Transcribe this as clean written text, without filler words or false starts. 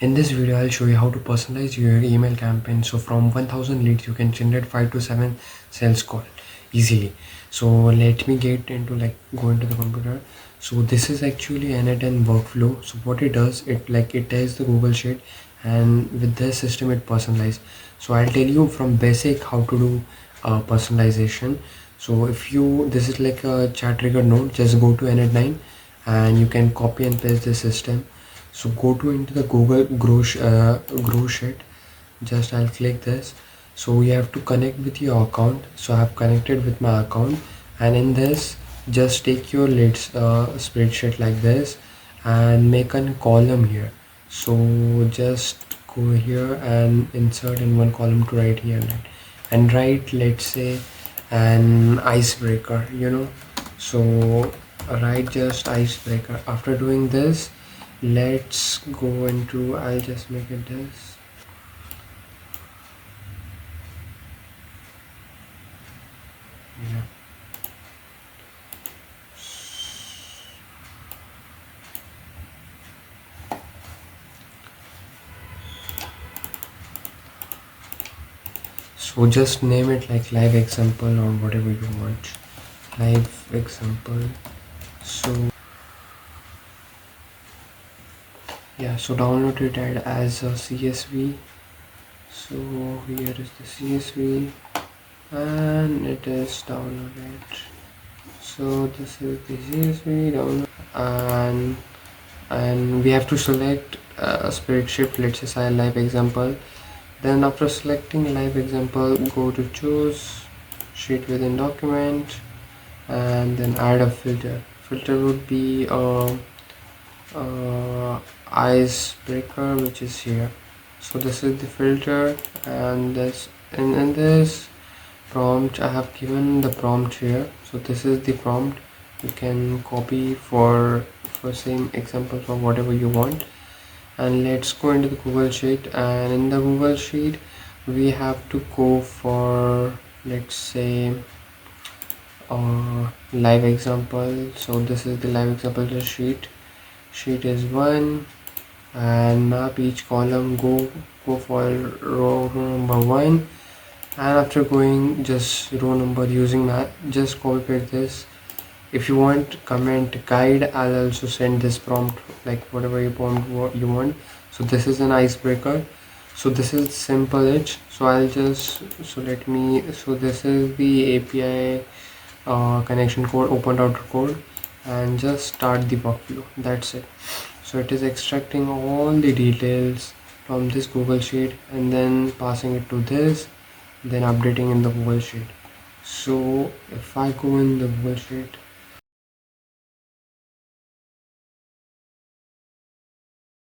In this video, I'll show you how to personalize your email campaign. So from 1000 leads, you can generate 5 to 7 sales call easily. So let me get into go into the computer. So this is actually an N8N workflow. So what it does, it takes the Google Sheet, and with this system it personalizes. So I'll tell you from basic how to do personalization. So if you, this is like a chat trigger node, just go to N8N and you can copy and paste the system. So go to into the Google Grow Sheet. Just I'll click this. So we have to connect with your account. So I have connected with my account, and in this just take your leads spreadsheet like this and make a column here. So just go here and insert in one column to write here, and write, let's say, an icebreaker, so write just icebreaker. After doing this, let's go into, I'll just make it this. Yeah. So just name it like live example or whatever you want. Live example. So yeah, so download it as a CSV. So here is the CSV and it is downloaded. So this is the CSV download, and we have to select a spreadsheet, let's just say live example. Then after selecting live example, go to choose sheet within document, and then add a filter. Filter would be icebreaker, which is here. So this is the filter, and this in this prompt I have given the prompt here. So this is the prompt. You can copy for same example for whatever you want. And let's go into the Google Sheet, and in the Google Sheet we have to go for, let's say, live example. So this is the live example sheet. Sheet is 1, and map each column, go for row number 1, and after going just row number using map, just copy paste this. If you want comment guide, I'll also send this prompt, like whatever you want. So this is an icebreaker. So this is simple edge. So I'll just, so this is the API connection code, open router code, and just start the workflow. That's it. So it is extracting all the details from this Google Sheet and then passing it to this, then updating in the Google Sheet. So if I go in the Google Sheet,